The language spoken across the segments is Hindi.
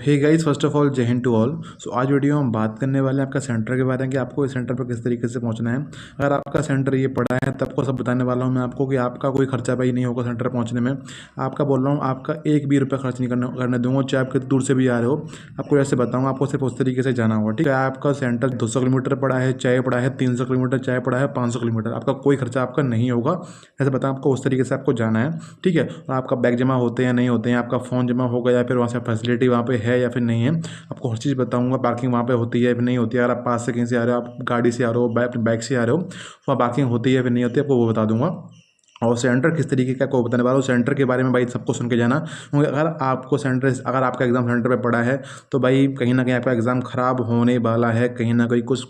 Hey guys, first of all जय हिंद टू ऑल। सो आज वीडियो में हम बात करने वाले हैं आपका सेंटर के बारे में कि आपको इस सेंटर पर किस तरीके से पहुंचना है। अगर आपका सेंटर ये पड़ा है तब को सब बताने वाला हूं मैं आपको कि आपका कोई खर्चा भाई नहीं होगा सेंटर पहुंचने में। आपका बोल रहा हूँ, आपका एक भी रुपया खर्च नहीं करने दूंगा, चाहे आप कितनी दूर से भी आ रहे हो। आपको ऐसे बताऊँगा, आपको सिर्फ उस तरीके से जाना होगा, ठीक है। आपका सेंटर 200 किलोमीटर पड़ा है, चाहे पड़ा है 300 किलोमीटर, चाहे पड़ा है 500 किलोमीटर, आपका कोई खर्चा आपका नहीं होगा। ऐसे बताऊँ आपको, उस तरीके से आपको जाना है, ठीक है। और आपका बैग जमा होते हैं नहीं होते हैं, आपका फ़ोन जमा होगा या फिर वहाँ से फैसिलिटी वहाँ पे है या फिर नहीं है, आपको हर चीज़ बताऊंगा। पार्किंग वहाँ पे होती है या फिर नहीं होती है। अगर आप पास से कहीं से आ रहे हो, आप गाड़ी से आ रहे हो, अपने बाइक से आ रहे हो, वहाँ पार्किंग होती है या फिर नहीं होती है, आपको वो बता दूंगा। और सेंटर किस तरीके का को बताने वाला हूँ। सेंटर के बारे में भाई सबको सुन के जाना, क्योंकि अगर आपका एग्ज़ाम सेंटर पे पड़ा है तो भाई कहीं ना कहीं आपका एग्ज़ाम ख़राब होने वाला है, कहीं ना कहीं कुछ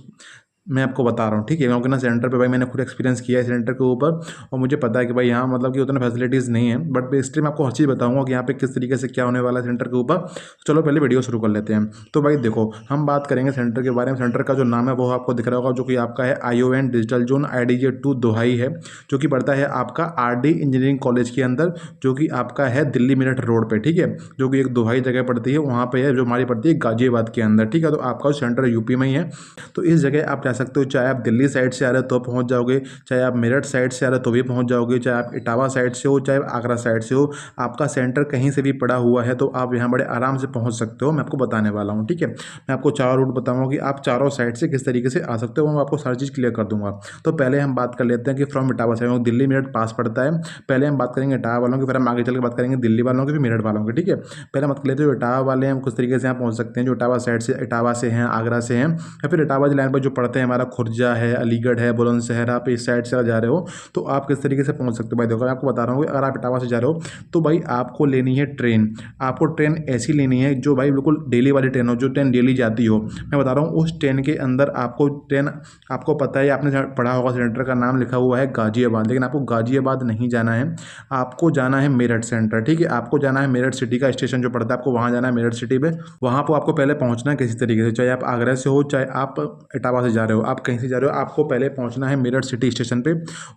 मैं आपको बता रहा हूँ, ठीक है। क्योंकि ना सेंटर पे भाई मैंने खुद एक्सपीरियंस किया है सेंटर के ऊपर, और मुझे पता है कि भाई यहाँ मतलब कि उतना फैसिलिटीज़ नहीं है, बट स्टिल मैं आपको हर चीज़ बताऊंगा कि यहाँ पे किस तरीके से क्या होने वाला है सेंटर के ऊपर। तो चलो पहले वीडियो शुरू कर लेते हैं। तो भाई देखो, हम बात करेंगे सेंटर के बारे में। सेंटर का जो नाम है वो आपको दिख रहा होगा, जो कि आपका है ION डिजिटल जोन IDJ2 दोहाई है, जो कि पड़ता है आपका RD इंजीनियरिंग कॉलेज के अंदर, जो कि आपका है दिल्ली मेरठ रोड पे, ठीक है। जो कि एक दोहाई जगह पड़ती है, वहाँ पे है, जो हमारी पड़ती है गाजियाबाद के अंदर, ठीक है। तो आपका सेंटर यूपी में ही है, तो इस जगह आप जा सकते हो। चाहे आप दिल्ली साइड से आ रहे हो तो पहुंच जाओगे, चाहे आप मेरठ साइड से आ रहे हो तो भी पहुंच जाओगे, चाहे आप इटावा साइड से हो, चाहे आगरा साइड से हो, आपका सेंटर कहीं से भी पड़ा हुआ है तो आप यहाँ बड़े आराम से पहुंच सकते हो। मैं आपको बताने वाला हूँ, ठीक है। मैं आपको चार रूट बताऊंगा कि आप चारों साइड से किस तरीके से आ सकते हो, मैं आपको सारी चीज़ क्लियर कर दूंगा। तो पहले हम बात कर लेते हैं कि फ्रॉम इटावा साइड, दिल्ली मेरठ पास पड़ता है। पहले हम बात करेंगे इटावा वालों की, फिर हम आगे चल के बात करेंगे दिल्ली वालों की, फिर मेरठ वालों की, ठीक है। पहले बात कर लेते हैं इटावा वाले, हम किस तरीके से यहाँ पहुँच सकते हैं। जो इटावा साइड से, इटावा से हैं, आगरा से हैं, या फिर इटावा लाइन पर जो पड़ते हैं, हमारा खुर्जा है, अलीगढ़ है, बुलंदशहर, आप इस साइड से जा रहे हो तो आप किस तरीके से पहुंच सकते हो। भाई देखो, मैं आपको बता रहा हूँ कि अगर आप इटावा से जा रहे हो तो भाई आपको लेनी है ट्रेन। आपको ट्रेन ऐसी लेनी है जो भाई बिल्कुल डेली वाली ट्रेन हो, जो ट्रेन डेली जाती हो। मैं बता रहा हूँ, उस ट्रेन के अंदर आपको ट्रेन, आपको पता है, आपने पढ़ा होगा, सेंटर का नाम लिखा हुआ है गाजियाबाद, लेकिन आपको गाजियाबाद नहीं जाना है, आपको जाना है मेरठ सेंटर, ठीक है। आपको जाना है मेरठ सिटी का स्टेशन जो पड़ता है, आपको वहाँ जाना है मेरठ सिटी पे। वहाँ पर आपको पहले पहुँचना है किसी तरीके से, चाहे आप आगरा से हो, चाहे आप इटावा से जा रहे हो, आप कहीं से जा रहे हो, आपको पहले पहुंचना है मेरठ सिटी स्टेशन पे।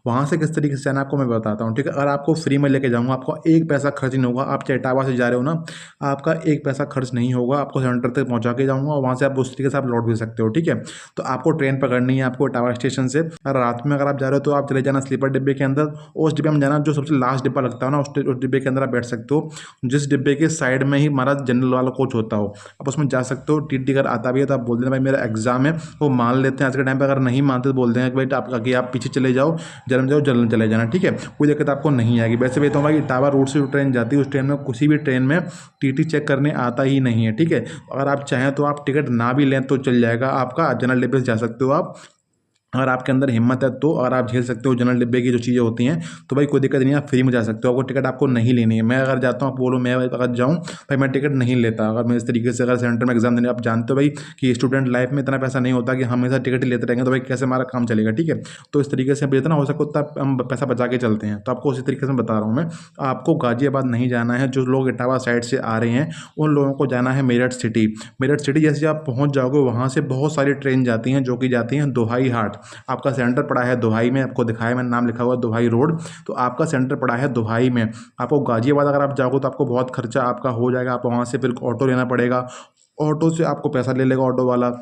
वहां से किस तरीके से जाना है आपको मैं बताता हूँ, ठीक है। अगर आपको फ्री में लेके जाऊंगा, आपको एक पैसा खर्च नहीं होगा। आप चाहे इटावा से जा रहे हो ना, आपका एक पैसा खर्च नहीं होगा, आपको सेंटर तक पहुंचा के जाऊंगा, और वहां से आप उस तरीके से आप लौट भी सकते हो, ठीक है। तो आपको ट्रेन पकड़नी है आपको इटावा स्टेशन से। और रात में अगर आप जा रहे हो तो आप चले जाना स्लीपर डिब्बे के अंदर, उस डिब्बे में जाना जो सबसे लास्ट डिब्बा लगता है ना, उस डिब्बे के अंदर आप बैठ सकते हो, जिस डिब्बे के साइड में ही हमारा जनरल वाला कोच होता हो, आप उसमें जा सकते हो। टीटी अगर आता भी है तो आप बोल देना भाई मेरा एग्जाम है, वो मान लेते हैं आज के टाइम पे। अगर नहीं मानते तो बोल देंगे कि भाई आप पीछे चले जाओ, जल्द चले जाना, ठीक है। कोई दिक्कत आपको नहीं आएगी। वैसे भी तो भाई इटावा रूट से जो ट्रेन जाती है, उस ट्रेन में किसी भी ट्रेन में टीटी चेक करने आता ही नहीं है, ठीक है। अगर आप चाहें तो आप टिकट ना भी लें तो चल जाएगा, आपका जनरल डिब्बे से जा सकते हो आप, अगर आपके अंदर हिम्मत है तो। अगर आप झेल सकते हो जनरल डिब्बे की जो चीज़ें होती हैं तो भाई कोई दिक्कत नहीं है, आप फ्री में जा सकते हो। आपको टिकट आपको नहीं लेनी है। मैं अगर जाता हूँ, आप बोलो मैं अगर जाऊँ भाई, मैं टिकट नहीं लेता। अगर मैं इस तरीके से अगर सेंटर में एग्जाम देने, आप जानते हो भाई कि स्टूडेंट लाइफ में इतना पैसा नहीं होता कि हमेशा टिकट ही लेते रहेंगे, तो भाई कैसे हमारा काम चलेगा, ठीक है। तो इस तरीके से जितना हो सके उतना हम पैसा बचा के चलते हैं। तो आपको उसी तरीके से बता रहा हूँ मैं। आपको गाजियाबाद नहीं जाना है। जो लोग इटावा साइड से आ रहे हैं उन लोगों को जाना है मेरठ सिटी। मेरठ सिटी जैसे आप पहुँच जाओगे, वहाँ से बहुत सारी ट्रेन जाती हैं जो कि जाती हैं दोहाई हाट। आपका सेंटर पड़ा है दोहाई में, आपको दिखाया मैंने, नाम लिखा हुआ है दोहाई रोड। तो आपका सेंटर पड़ा है दोहाई में। आपको गाजियाबाद अगर आप जाओगे तो आपको बहुत खर्चा आपका हो जाएगा। आप वहाँ से फिर ऑटो लेना पड़ेगा, ऑटो से आपको पैसा ले लेगा ऑटो वाला।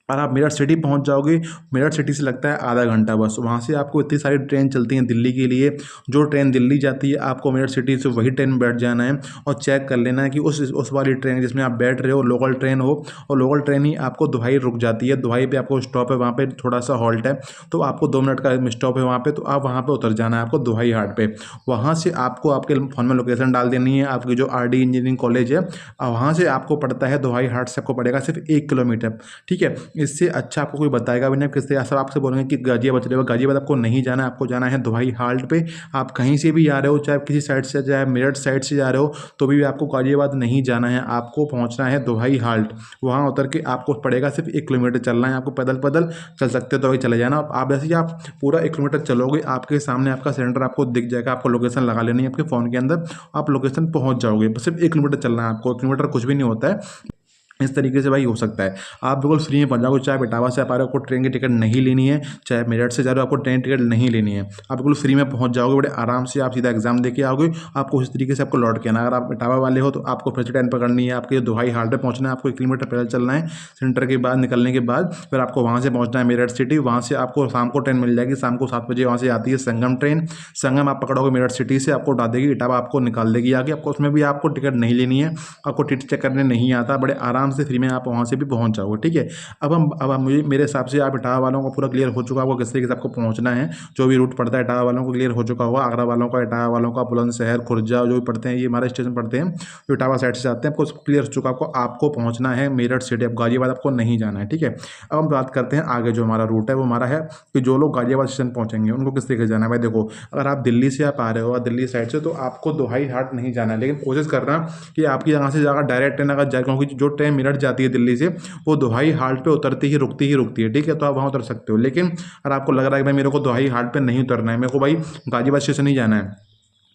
और आप मेरठ सिटी पहुंच जाओगे, मेरठ सिटी से लगता है आधा घंटा बस। वहाँ से आपको इतनी सारी ट्रेन चलती हैं दिल्ली के लिए, जो ट्रेन दिल्ली जाती है आपको मेरठ सिटी से वही ट्रेन में बैठ जाना है, और चेक कर लेना है कि उस वाली ट्रेन जिसमें आप बैठ रहे हो लोकल ट्रेन हो, और लोकल ट्रेन ही आपको दोहाई रुक जाती है। दोहाई पे आपको स्टॉप है, वहाँ पे थोड़ा सा हॉल्ट है, तो आपको 2 मिनट का स्टॉप है वहाँ पे, तो आप वहाँ पे उतर जाना है आपको दोहाई हाट पे। वहाँ से आपको आपके फ़ोन में लोकेशन डाल देनी है, आपकी जो RD इंजीनियरिंग कॉलेज है, वहाँ से आपको पड़ता है दोहाई हाट से आपको पड़ेगा सिर्फ 1 किलोमीटर, ठीक है। इससे अच्छा आपको कोई बताएगा भी नहीं। किससे सब आपसे बोलेंगे कि गाजियाबाद चले, गाजियाबाद आपको नहीं जाना है, आपको जाना है दोहाई हाल्ट पे। आप कहीं से भी आ रहे हो, चाहे किसी साइड से, चाहे मेरठ साइड से जा रहे हो, तो भी आपको गाजियाबाद नहीं जाना है, आपको पहुंचना है दोहाई हाल्ट। वहाँ उतर के आपको पड़ेगा सिर्फ 1 किलोमीटर चलना है। आपको पैदल पैदल चल सकते हो तो वही चले जाना। आप जैसे ही आप पूरा 1 किलोमीटर चलोगे, आपके सामने आपका सेंटर आपको दिख जाएगा। आपको लोकेशन लगा लेनी है आपके फ़ोन के अंदर, आप लोकेशन पहुँच जाओगे। बस सिर्फ 1 किलोमीटर चलना है आपको, 1 किलोमीटर कुछ भी नहीं होता है। इस तरीके से भाई हो सकता है। आप बिल्कुल फ्री में पहुंच जाओगे, चाहे इटावा से आप आ रहे हो, आपको ट्रेन की टिकट नहीं लेनी है, चाहे मेरठ से जा रहे हो, आपको ट्रेन टिकट नहीं लेनी है, आप बिल्कुल फ्री में पहुंच जाओगे, बड़े आराम से आप सीधा एग्जाम दे के आओगे। आपको इस तरीके से आपको लौट के आना। अगर आप इटावा वाले हो तो आपको फिर से ट्रेन पकड़नी है, आपके दोहाई हाल्ट पे पहुंचना है, आपको 1 किलोमीटर पैदल चलना है सेंटर के बाद निकलने के बाद, फिर आपको वहाँ से पहुँचना है मेरठ सिटी। वहाँ से आपको शाम को ट्रेन मिल जाएगी, शाम को 7 बजे वहाँ से आती है संगम ट्रेन। संगम आप पकड़ोगे मेरठ सिटी से, आपको उठा देगी इटावा, आपको निकाल देगी आगे। आपको उसमें भी आपको टिकट नहीं लेनी है, आपको टिकट चेक करने नहीं आता, बड़े आराम से फ्री में आप वहाँ से भी पहुँच जाओगे, ठीक है। अब मुझे मेरे हिसाब से आप इटावा वालों को पूरा क्लियर हो चुका होगा किस तरीके से आपको पहुँचना है। जो भी रूट पड़ता है इटावा वालों को क्लियर हो चुका होगा, आगरा वालों का, इटावा वालों का, बुलंदशहर, खुर्जा जो भी पड़ते हैं, ये हमारे स्टेशन पड़ते हैं जो इटावा साइड से जाते हैं, आपको क्लियर हो चुका। आपको पहुँचना है मेरठ सिटी, अब गाजियाबाद आपको नहीं जाना है, ठीक है। अब हम बात करते हैं आगे जो हमारा रूट है, वो हमारा है कि जो लोग गाजियाबाद स्टेशन पहुँचेंगे उनको किस तरीके से जाना है। भाई देखो, अगर आप दिल्ली से आप आ रहे हो और दिल्ली साइड से, तो आपको दोहाई हाट नहीं जाना है, लेकिन कोशिश करना कि आपकी यहाँ से जाकर डायरेक्ट ट्रेन अगर जाए, क्योंकि जो ट्रेन मेरठ जाती है दिल्ली से, वो दोहाई हाल्ट पे उतरती ही रुकती है, ठीक है। तो आप वहाँ उतर सकते हो, लेकिन अगर आपको लग रहा है कि भाई मेरे को दोहाई हाल्ट पे नहीं उतरना है, मेरे को भाई गाजियाबाद स्टेशन ही जाना है,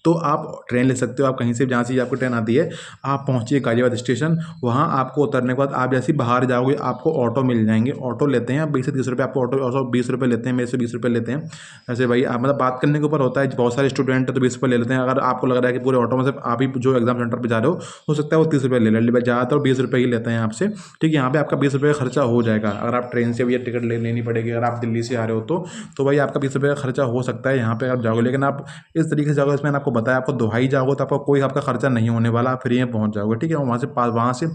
तो आप ट्रेन ले सकते हो। आप कहीं से जहाँ से आपको ट्रेन आती है, आप पहुँचिए गाजियाबाद स्टेशन। वहाँ आपको उतरने के बाद आप जैसे ही बाहर जाओगे, आपको ऑटो मिल जाएंगे। ऑटो लेते हैं 20 से 30 रुपये, आपको ऑटो 20 रुपये लेते हैं, मेरे से 20 रुपये लेते हैं। ऐसे भाई आप मतलब बात करने के ऊपर होता है, बहुत सारे स्टूडेंट तो 20 रुपये ले लेते हैं। अगर आपको लग रहा है कि पूरे ऑटो में से आप ही जो एग्जाम सेंटर पर जा रहे हो सकता है वो 30 रुपये ले लें, ज़्यादातर 20 रुपये ही लेते हैं आपसे, ठीक है। यहाँ पे आपका 20 रुपये का खर्चा हो जाएगा। अगर आप ट्रेन से भी टिकट लेनी पड़ेगी, अगर आप दिल्ली से आ रहे हो तो भाई आपका 20 रुपये का खर्चा हो सकता है यहाँ पे आप जाओगे। लेकिन आप इस तरीके से जाओगे, इसमें आपको बताया, आपको दोहाई जाओगे तो आपका कोई आपका खर्चा नहीं होने वाला, आप फ्री में पहुंच जाओगे, ठीक है। वहाँ से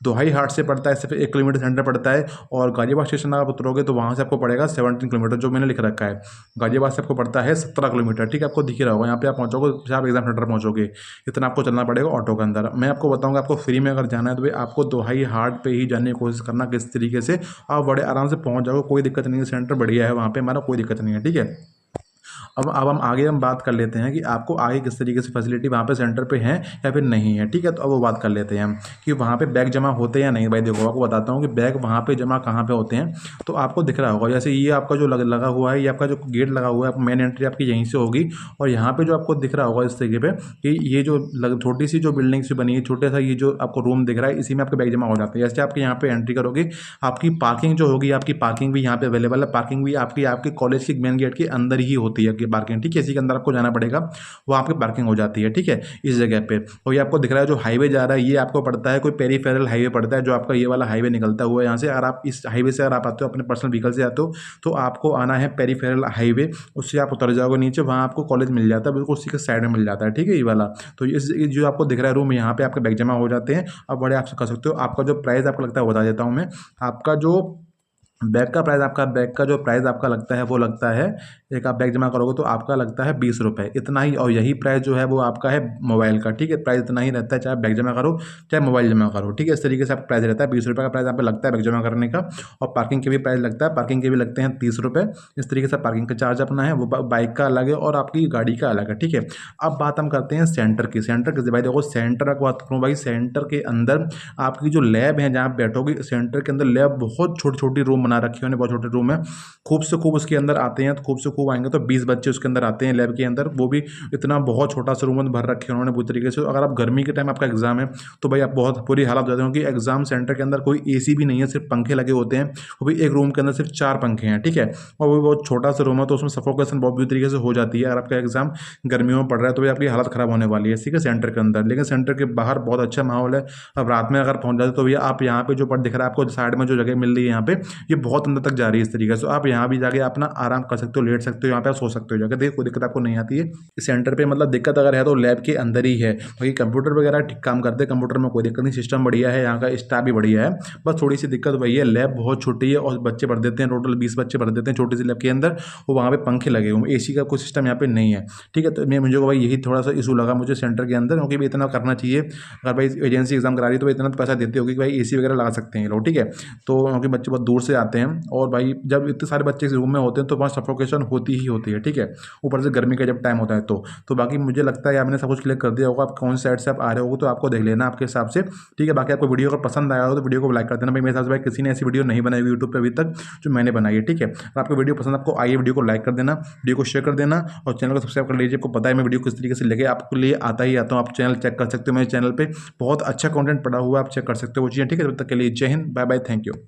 दोहाई हाट से पड़ता है सिर्फ 1 किलोमीटर सेंटर पड़ता है, और गाजियाबाद स्टेशन आप उतरोगे तो वहाँ से आपको पड़ेगा 17 किलोमीटर, जो मैंने लिख रखा है। गाजियाबाद से आपको पड़ता है 17 किलोमीटर, ठीक है। आपको दिख रहा होगा, यहाँ पे आप पहुँचोगे, फिर आप एग्जाम सेंटर पहुँचोगे, इतना आपको चलना पड़ेगा ऑटो के अंदर। मैं आपको बताऊँगा, आपको फ्री में अगर जाना है तो भाई आपको दोहाई हाट पे ही जाने की कोशिश करना, किस तरीके से आप बड़े आराम से पहुँच जाओगे, कोई दिक्कत नहीं है। सेंटर बढ़िया है वहाँ पे, हमारा कोई दिक्कत नहीं है, ठीक है। अब हम आगे बात कर लेते हैं कि आपको आगे किस तरीके से फैसिलिटी वहाँ पे सेंटर पे है या फिर नहीं है, ठीक है। तो अब वो बात कर लेते हैं हम कि वहाँ पे बैग जमा होते हैं या नहीं। भाई देखो, आपको बताता हूँ कि बैग वहाँ पे जमा कहाँ पे होते हैं। तो आपको दिख रहा होगा, जैसे ये आपका जो लगा हुआ है, ये आपका जो गेट लगा हुआ है, मेन एंट्री आपकी यहीं से होगी। और यहाँ पे जो आपको दिख रहा होगा इस तरीके पे कि ये जो छोटी सी जो बिल्डिंग से बनी है, छोटे सा ये जो आपको रूम दिख रहा है, इसी में आपके बैग जमा हो जाते हैं। जैसे आपके यहाँ पे एंट्री करोगे, आपकी पार्किंग जो होगी, आपकी पार्किंग भी यहाँ पे अवेलेबल है। पार्किंग भी आपके कॉलेज के मेन गेट के अंदर ही होती है पार्किंग, ठीक है। इसी के अंदर आपको जाना पड़ेगा, वो आपकी पार्किंग हो जाती है, ठीक है, इस जगह पे। और ये आपको दिख रहा है जो हाईवे जा रहा है, ये आपको पड़ता है कोई पेरीफेरल हाईवे पड़ता है, जो आपका ये वाला हाईवे निकलता हुआ है यहाँ से। अगर आप इस हाईवे से अगर आप आते हो अपने पर्सनल व्हीकल से आते हो, तो आपको आना है पेरीफेरल हाईवे, उससे आप उतर जाओगे नीचे, वहाँ आपको कॉलेज मिल जाता है, बिल्कुल उसी के साइड में मिल जाता है, ठीक है, ये वाला। तो इस जो आपको दिख रहा है रूम, यहाँ पे आपके बैग जमा हो जाते हैं। अब बड़े आप कर सकते हो। आपका जो प्राइस आपको लगता है वो बता देता हूँ मैं। आपका जो बैग का जो प्राइस आपका लगता है, वो लगता है, एक आप बैग जमा करोगे तो आपका लगता है 20 रुपये, इतना ही। और यही प्राइस जो है वो आपका है मोबाइल का, ठीक है। प्राइस इतना ही रहता है, चाहे बैग जमा करो चाहे मोबाइल जमा करो, ठीक है। इस तरीके से आपका प्राइस रहता है। 20 रुपये का प्राइस आपको लगता है बैग जमा करने का। और पार्किंग के भी प्राइस लगता है, पार्किंग के भी लगते हैं 30 रुपये। इस तरीके से पार्किंग का चार्ज अपना है, वो बाइक का अलग है और आपकी गाड़ी का अलग है, ठीक है। अब बात हम करते हैं सेंटर की। भाई देखो, सेंटर की बात करूँ भाई, सेंटर के अंदर आपकी जो लैब है, जहाँ आप बैठोगे, सेंटर के अंदर लैब बहुत छोटी छोटी रूम बना रखी है, बहुत छोटे रूम है। खूब से खूब उसके अंदर आते हैं, तो खूब से खूब आएंगे तो 20 बच्चे उसके अंदर आते हैं लैब के अंदर, वो भी इतना बहुत छोटा सा रूम भर रखे हैं उन्होंने पूरी तरीके से। अगर आप गर्मी के टाइम आपका एग्जाम है तो भाई आप बहुत बुरी हालत हो जाते हैं, क्योंकि एग्जाम सेंटर के अंदर कोई एसी भी नहीं है, सिर्फ पंखे लगे होते हैं। वो भी एक रूम के अंदर सिर्फ 4 पंखे हैं, ठीक है। और वो भी बहुत छोटा सा रूम है, तो उसमें सफोकेशन बहुत बुरी तरीके से हो जाती है। अगर आपका एग्जाम गर्मियों में पड़ रहा है तो भाई आपकी हालत खराब होने वाली है, ठीक है, सेंटर के अंदर। लेकिन सेंटर के बाहर बहुत अच्छा माहौल है। अब रात में अगर पहुंच जाते तो भैया आप यहाँ पे जो पढ़ दिख रहा है आपको साइड में जो जगह मिल रही है यहाँ पे, ये बहुत अंदर तक जा रही है इस तरीके से। आप यहाँ भी जाके अपना आराम कर सकते हो, लेट सकते हो, यहाँ पे आप सो सकते हो जाकर, देखिए कोई दिक्कत आपको नहीं आती है इस सेंटर पे। मतलब दिक्कत अगर है तो लैब के अंदर ही है। बाकी कंप्यूटर वगैरह ठीक काम करते हैं, कंप्यूटर में कोई दिक्कत नहीं, सिस्टम बढ़िया है, यहाँ का स्टाफ भी बढ़िया है। बस थोड़ी सी दिक्कत वही है, लैब बहुत छोटी है और बच्चे भर देते हैं, टोटल 20 बच्चे भर देते हैं छोटी सी लैब के अंदर। वो वहाँ पे पंखे लगे हुए, एसी का कोई सिस्टम यहाँ पे नहीं है, ठीक है। तो मुझे भाई यही थोड़ा सा इशू लगा मुझे सेंटर के अंदर, क्योंकि इतना करना चाहिए। अगर भाई एजेंसी एग्जाम करा रही है तो इतना पैसा देते होगी कि भाई एसी वगैरह लगा सकते हैं लोग, ठीक है। तो क्योंकि बच्चे बहुत दूर से आते हैं, और भाई जब इतने सारे बच्चे इस रूम में होते हैं तो वहाँ सफोकेशन होती ही होती है, ठीक है। ऊपर से गर्मी का जब टाइम होता है तो बाकी मुझे लगता है यार मैंने सब कुछ क्लियर कर दिया होगा। आप कौन सी साइड से आप आ रहे हो तो आपको देख लेना आपके हिसाब से, ठीक है। बाकी आपको वीडियो अगर पसंद आया हो तो वीडियो को लाइक कर देना भाई। मेरे हिसाब से भाई किसी ने ऐसी वीडियो नहीं बनाई हुई यूट्यूब पे अभी तक जो मैंने बनाई है, ठीक है। अगर आपको वीडियो पसंद आपको आई है, वीडियो को लाइक कर देना, वीडियो को शेयर कर देना और चैनल को सब्सक्राइब कर लीजिए। आपको पता है मैं वीडियो किस तरीके से लेके आपके लिए आता ही आता हूँ। आप चैनल चेक कर सकते हो, मेरे चैनल पे बहुत अच्छा कंटेंट पड़ा हुआ है, आप चेक कर सकते हो वो चीज़ें, ठीक है। तब तक के लिए जय हिंद, बाय बाय, थैंक यू।